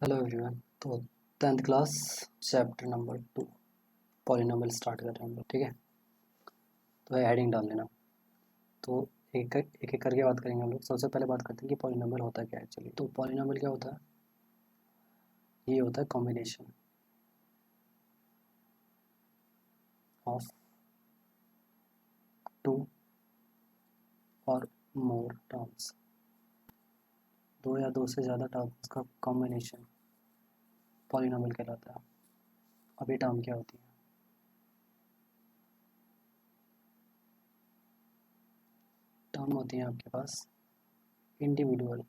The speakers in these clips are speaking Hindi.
Hello everyone. तो 10th class chapter number 2 polynomial start कर रहे हैं हम लोग। ठीक है, तो हेडिंग डाल लेना। तो एक एक करके बात करेंगे हम लोग। सबसे पहले बात करते हैं कि पॉलिनोमियल होता क्या है। चलिए, तो पॉलिनोमियल क्या होता है? ये होता है कॉम्बिनेशन ऑफ 2 और मोर टर्म्स। 2 या 2 से ज़्यादा टर्म्स का कॉम्बिनेशन पॉलिनोमियल कहलाता है। अब ये टर्म क्या होती है? टर्म होती है आपके पास individual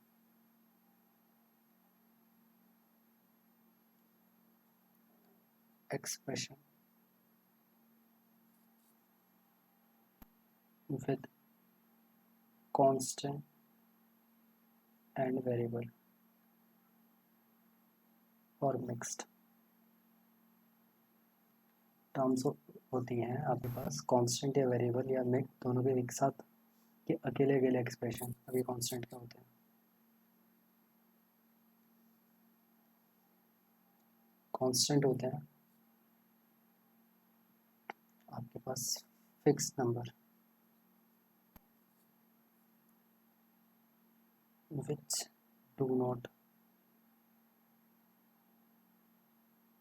expression with constant and variable और मिक्स्ड। टर्म्स होती हैं आपके पास कांस्टेंट या वेरिएबल या मिक्स, दोनों के एक साथ, कि अकेले अकेले एक्सप्रेशन। अभी कांस्टेंट क्या होते हैं? कांस्टेंट होते हैं आपके पास fix number which do not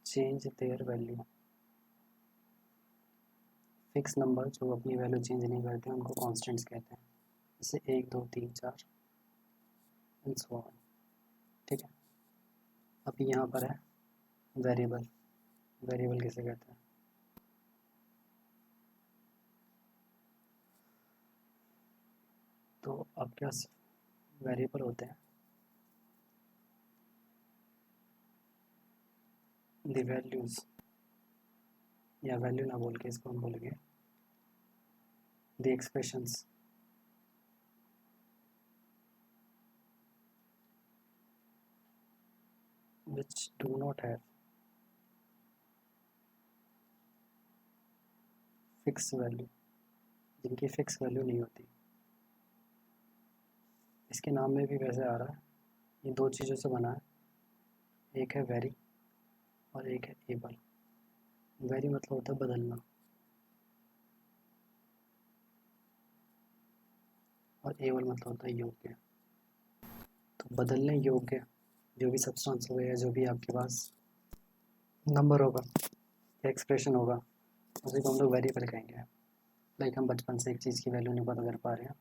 change their value. Fix number जो अपनी वैल्यू चेंज नहीं करते उनको कांस्टेंट्स कहते हैं, जैसे 1 2 3 4 एंड सो ऑन। ठीक है, अभी यहाँ पर है वेरिएबल। वेरिएबल किसे कहते हैं? तो आपके पास वेरिएबल होते हैं द वैल्यूज, या वैल्यू ना बोल के इसको हम बोलेंगे the expressions which do not have fix value, जिनकी फिक्स वैल्यू नहीं होती। इसके नाम में भी वैसे आ रहा है, ये 2 चीज़ों से बना है। एक है वेरी और एक है एबल। वेरी मतलब होता है बदलना, और एबल मतलब होता है योग्य। तो बदलने योग्य जो भी सब्सटेंस होगा या जो भी आपके पास नंबर होगा या एक्सप्रेशन होगा, उसी को हम लोग वेरिएबल कहेंगे। लाइक हम बचपन से एक चीज़ की वैल्यू नहीं पता कर पा रहे हैं,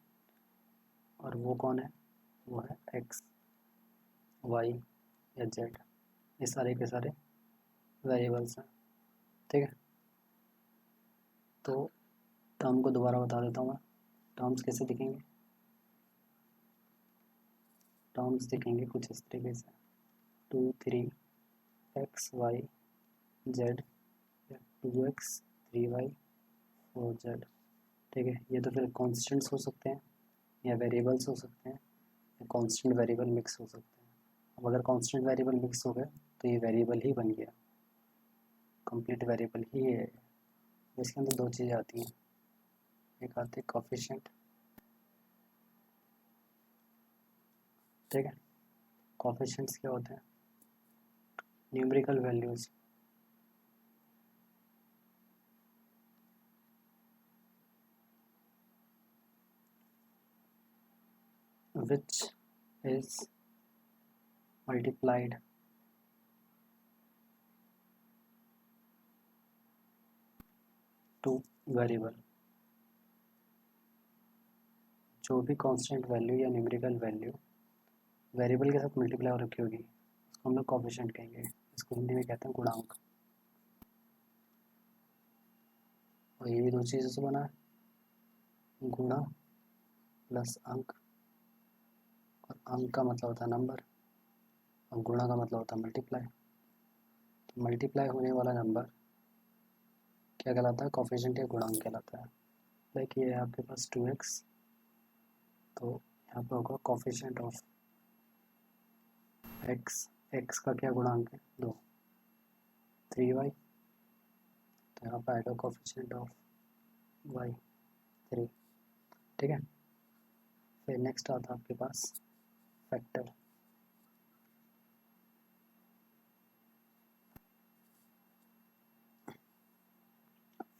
और वो कौन है? वो है एक्स, वाई या जेड। ये सारे के सारे वेरिएबल्स हैं। ठीक है, तो टर्म को दोबारा बता देता हूँ मैं। टर्म्स कैसे दिखेंगे? टर्म्स दिखेंगे कुछ इस तरीके से 2 3 एक्स वाई जेड, या 2x 3y 4z। ठीक है, ये तो फिर कॉन्स्टेंट्स हो सकते हैं या वेरिएबल्स हो सकते हैं, या कांस्टेंट वेरिएबल मिक्स हो सकते हैं। अब अगर कांस्टेंट वेरिएबल मिक्स हो गए तो ये वेरिएबल ही बन गया, कंप्लीट वेरिएबल ही है। इसके अंदर 2 चीज़ें आती हैं, एक आती है कोफिशिएंट। ठीक है, कोफिशिएंट्स क्या होते हैं? Numerical values which is multiplied to variable. जो भी कांस्टेंट वैल्यू या न्यूमेरिकल वैल्यू वेरिएबल के साथ मल्टीप्लाई हो रखी होगी उसको हम लोग कोफिशिएंट कहेंगे। इसको हिंदी में कहते हैं गुणांक। और ये भी 2 चीज़ों से बना है, गुणा प्लस अंक। और अंक का मतलब होता है नंबर, और गुणा का मतलब होता है मल्टीप्लाई। तो मल्टीप्लाई होने वाला नंबर क्या कहलाता है? कोफिशिएंट या गुणांक कहलाता है। लाइक ये है आपके पास 2x, तो यहाँ पे होगा कोफिशिएंट ऑफ x। x का क्या गुणांक है? 2। 3y, तो यहाँ पर आएगा कोफिशिएंट ऑफ y 3। ठीक है, फिर नेक्स्ट आता है आपके पास फैक्टर।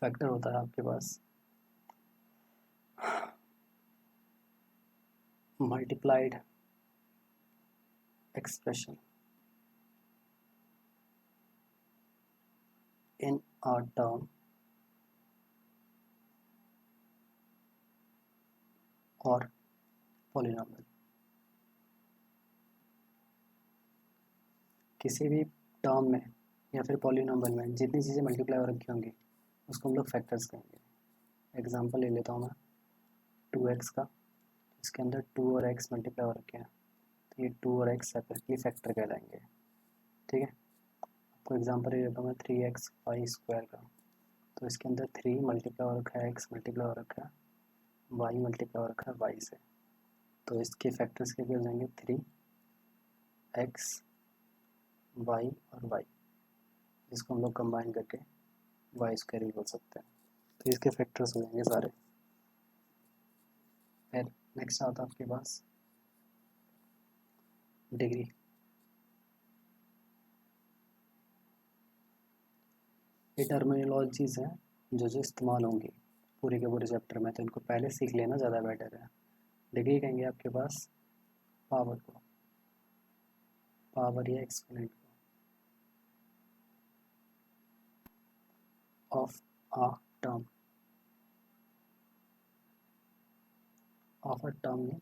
फैक्टर होता है आपके पास multiplied expression in a term और पॉलिनॉमियल। किसी भी टर्म में या फिर पॉलिनॉमियल में जितनी चीज़ें मल्टीप्लाई हो रखी होंगी उसको हम लोग फैक्टर्स कहेंगे। एग्जांपल ले लेता हूँ मैं 2x का, इसके अंदर 2 और x मल्टीप्लाई हो रखे हैं तो ये 2 और x सेपरेटली फैक्टर कहलाएंगे। ठीक है, आपको एग्जांपल ले लेता हूँ मैं 3x स्क्वायर का, तो इसके अंदर 3 मल्टीप्लाई हो रखा है, x मल्टीप्लाई हो रखा है, y मल्टीप्लाई हो रखा है y से, तो इसके फैक्टर्स क्या हो जाएंगे 3x y और y, जिसको हम लोग कंबाइन करके वाई स्क्वायर भी बोल सकते हैं। तो इसके फैक्टर्स हो जाएंगे सारे। फिर नेक्स्ट आता है आपके पास डिग्री। ये टर्मिनोलॉजीज हैं जो जो इस्तेमाल होंगी पूरे के पूरे चैप्टर में, तो इनको पहले सीख लेना ज़्यादा बेटर है। डिग्री कहेंगे आपके पास पावर को, पावर या एक्सपोनेंट को of a term, of a term में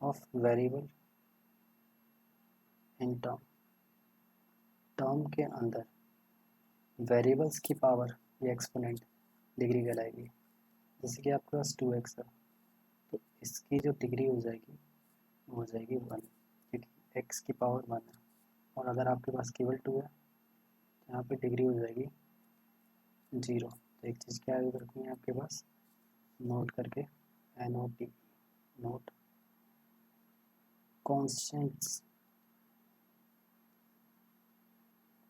of variable in term, term के अंदर वेरिएबल्स की पावर या एक्सपोनेंट डिग्री कहलाएगी। जैसे कि आपके पास 2x है तो इसकी जो डिग्री हो जाएगी वो हो जाएगी 1, क्योंकि x की पावर 1 है। और अगर आपके पास केवल 2 है तो यहाँ पे डिग्री हो जाएगी 0। तो एक चीज़ क्या याद रखनी है आपके पास, नोट करके NOT, note constants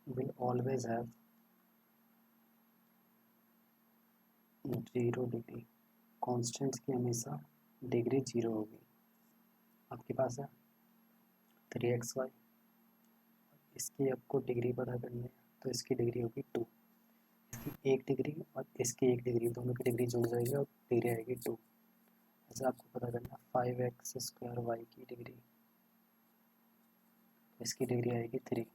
will always have 0 degree. Constants की हमेशा डिग्री 0 होगी। आपके पास है 3xy, इसकी आपको डिग्री पता करनी है तो इसकी डिग्री होगी 2, इसकी 1 डिग्री और इसकी 1 डिग्री, दोनों की डिग्री जुड़ जाएगी और डिग्री आएगी 2। ऐसे आपको पता करना 5x स्क्वायर y की डिग्री, इसकी डिग्री आएगी 3।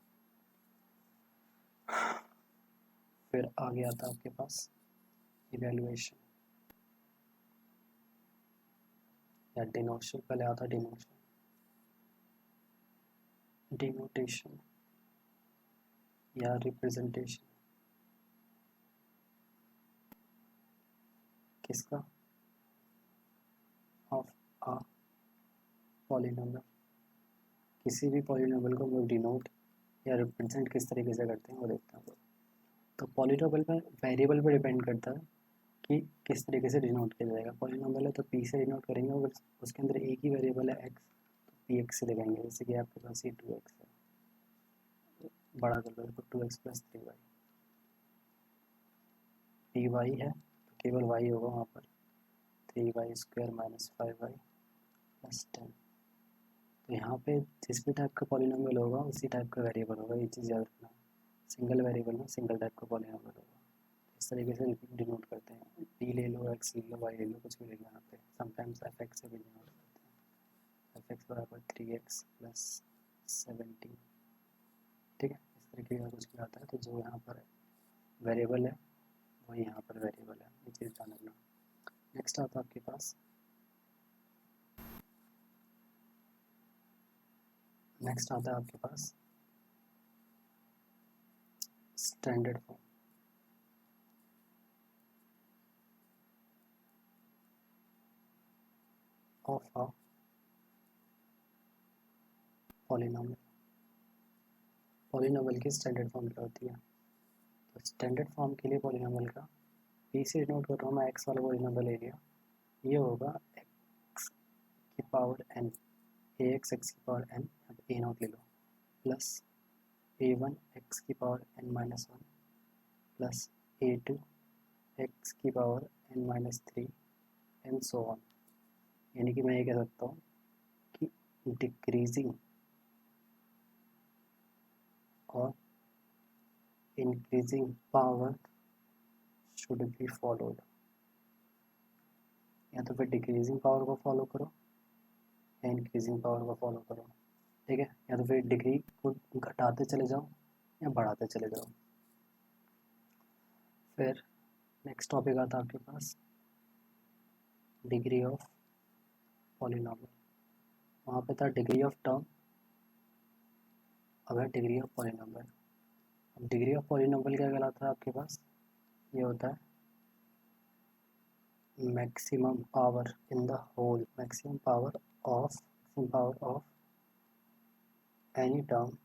फिर आगे आता है आपके पास इवैल्यूएशन या डिनोशन, पहले आता है डिनोशन, डिनोटेशन या रिप्रेजेंटेशन किसका, ऑफ अ पॉलिनोमियल। किसी भी पॉलिनोमियल को हम लोग डिनोट या रिप्रेजेंट किस तरीके से करते हैं वो देखते हैं। तो पॉलिनोमियल में वेरिएबल पर डिपेंड करता है कि किस तरीके से डिनोट किया जाएगा। पॉलिनोमियल है तो पी से डिनोट करेंगे, और उसके अंदर एक ही वेरिएबल है एक्स, तो पी एक्स से लिखेंगे। जैसे कि आपके पास ये 2x है, बड़ा कर लो इसको 2x plus 3y, P Y है तो केवल y होगा वहाँ पर, 3y square minus 5y plus 10। तो यहाँ पे जिस भी टाइप का पॉलिनोमियल होगा उसी टाइप का वेरिएबल होगा, ये चीज़ याद रखना। सिंगल वेरिएबल में सिंगल टाइप का पॉलिनोमियल होगा। इस तरीके से डिनोट करते हैं, डी ले लो, एक्स ले लो, वाई ले लो, कुछ भी ले लो। यहाँ पे समटाइम्स एफ एक्स से भी डिनोट करते हैं, एफ एक्स बराबर 3x प्लस 17। ठीक है, इस तरीके का कुछ भी आता है। तो जो यहाँ पर वेरिएबल है वही यहाँ पर वेरिएबल है, ये चीज़ ध्यान रखना। नेक्स्ट आता है आपके पास, नेक्स्ट आता है आपके पास standard form of a polynomial. Polynomial की स्टैंडर्ड फॉर्म क्या होती है, तो स्टैंडर्ड फॉर्म के लिए पॉलिनोमियल का पी से नोट कर रहा हूँ मैं, एक्स वाला पॉलिनोमियल ले लिया, ये होगा एक्स की power n, a x x की पावर एन, ए नोट ले लो, प्लस ए वन एक्स की power n minus one, plus a two x की power n minus three, and so on. यानी कि मैं ये कह सकता हूँ कि डिक्रीजिंग और increasing power should be followed, या तो फिर डिक्रीजिंग पावर को फॉलो करो या इंक्रीजिंग पावर को फॉलो करो, ठीक है, या तो फिर डिग्री को घटाते चले जाओ या बढ़ाते चले जाओ। फिर नेक्स्ट टॉपिक आता है आपके पास डिग्री ऑफ पॉलिनॉमियल। वहाँ पे था डिग्री ऑफ टर्म, अब है डिग्री ऑफ पॉलिनॉमियल। अब डिग्री ऑफ पॉलिनॉमियल क्या कहलाता है आपके पास, ये होता है maximum power in the whole, maximum power of any term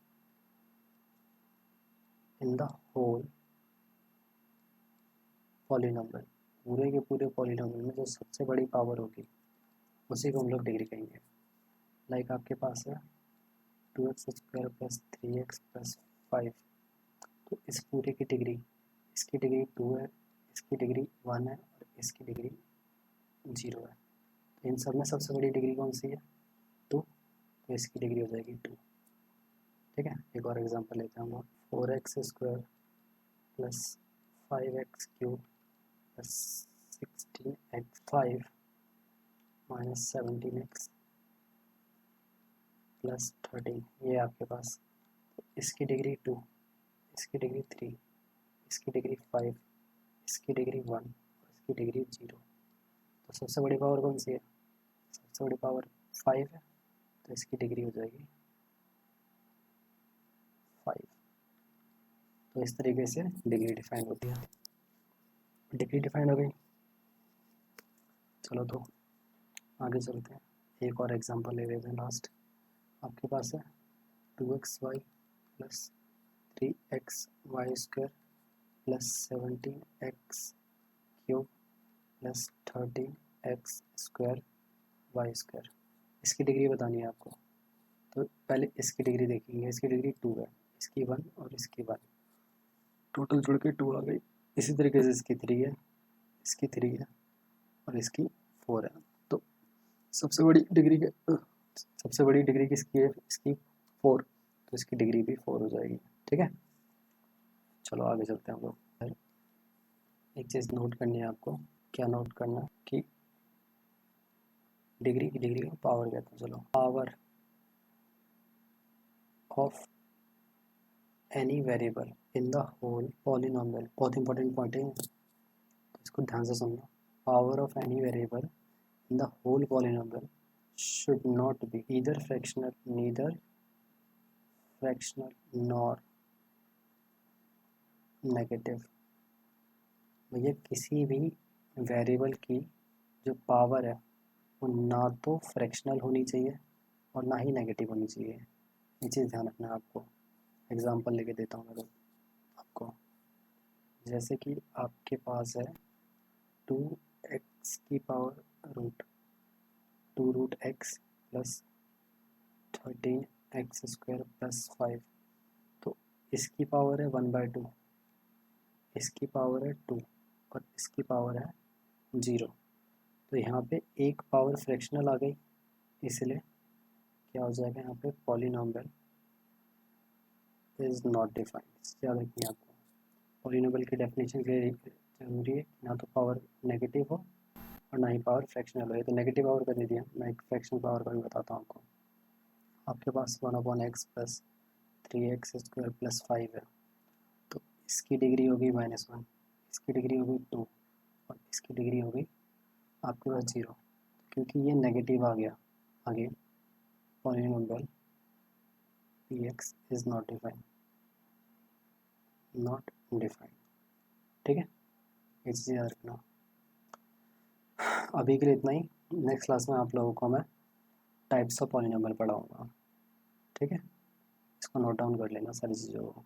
in the whole polynomial, पूरे के पूरे पॉलिनॉमियल में जो सबसे बड़ी पावर होगी उसी को हम लोग डिग्री कहेंगे। लाइक आपके पास है 2x² + 3x + 5, तो इस पूरे की डिग्री, इसकी डिग्री 2 है, इसकी डिग्री 1 है और इसकी डिग्री 0 है। तो इन सब में सबसे बड़ी डिग्री कौन सी है, 2, तो इसकी डिग्री हो जाएगी 2, ठीक है। एक और एग्जांपल लेते हैं हम, 4x² + 5x³ + 16x5 - 17x + 13, ये आपके पास, इसकी डिग्री 2, इसकी डिग्री 3, इसकी डिग्री 5, इसकी डिग्री 1 और इसकी डिग्री 0। तो सबसे बड़ी पावर कौन सी है, सबसे बड़ी पावर 5 है, तो इसकी डिग्री हो जाएगी 5। तो इस तरीके से डिग्री डिफाइन होती है। डिग्री डिफाइन हो गई, चलो तो आगे चलते हैं, एक और एग्जांपल ले लेते हैं लास्ट। आपके पास है 2xy + 3xy² + 17x³ + 13x² y²। इसकी डिग्री बतानी है आपको, तो पहले इसकी डिग्री देखेंगे, इसकी डिग्री 2 है, इसकी 1 और इसकी 1, टोटल जुड़ के 2 आ गई। इसी तरीके से इसकी 3 है, इसकी 3 है और इसकी 4 है। तो सबसे बड़ी डिग्री किसकी है, इसकी 4, तो इसकी डिग्री भी 4 हो जाएगी, ठीक है। चलो आगे चलते हैं हम लोग। एक चीज़ नोट करनी है आपको, क्या नोट करना है कि डिग्री की डिग्री को पावर कहते हैं। चलो, power of any variable in the whole polynomial, बहुत इंपॉर्टेंट पॉइंट है, तो इसको ध्यान से सुनना। Power of any variable in the whole polynomial should not be either fractional, neither fractional nor negative। भैया किसी भी वेरिएबल की जो पावर है वो ना तो फ्रैक्शनल होनी चाहिए और ना ही नेगेटिव होनी चाहिए, ये चीज़ ध्यान रखना है आपको। एग्जांपल लेके देता हूँ मैं तो आपको, जैसे कि आपके पास है 2x की पावर √2√x + 13x² + 5, तो इसकी पावर है 1/2, इसकी पावर है 2 और इसकी पावर है 0। तो यहाँ पे एक पावर फ्रैक्शनल आ गई, इसलिए क्या हो जाएगा यहाँ पे, पॉलिनॉमियल इज़ नॉट डिफाइंड। याद रखिए आपको, पॉलिनॉमियल की डेफिनेशन के लिए जरूरी है ना तो पावर नेगेटिव हो और ना ही पावर फ्रैक्शनल हो। ये तो नेगेटिव पावर का दे दिया, मैं एक फ्रैक्शनल पावर का भी बताता हूँ आपको। आपके पास 1/x + 3x² + 5 है, तो इसकी डिग्री होगी -1, इसकी डिग्री होगी 2 और इसकी डिग्री होगी आपके पास 0, क्योंकि ये नेगेटिव आ गया आगे, polynomial px is not defined, ठीक है, ये चीज़ याद रखना। अभी के लिए इतना ही, नेक्स्ट क्लास में आप लोगों को मैं टाइप्स ऑफ पॉलिनॉमियल पढ़ाऊँगा, ठीक है। इसको नोट डाउन कर लेना सारी चीज़ों को।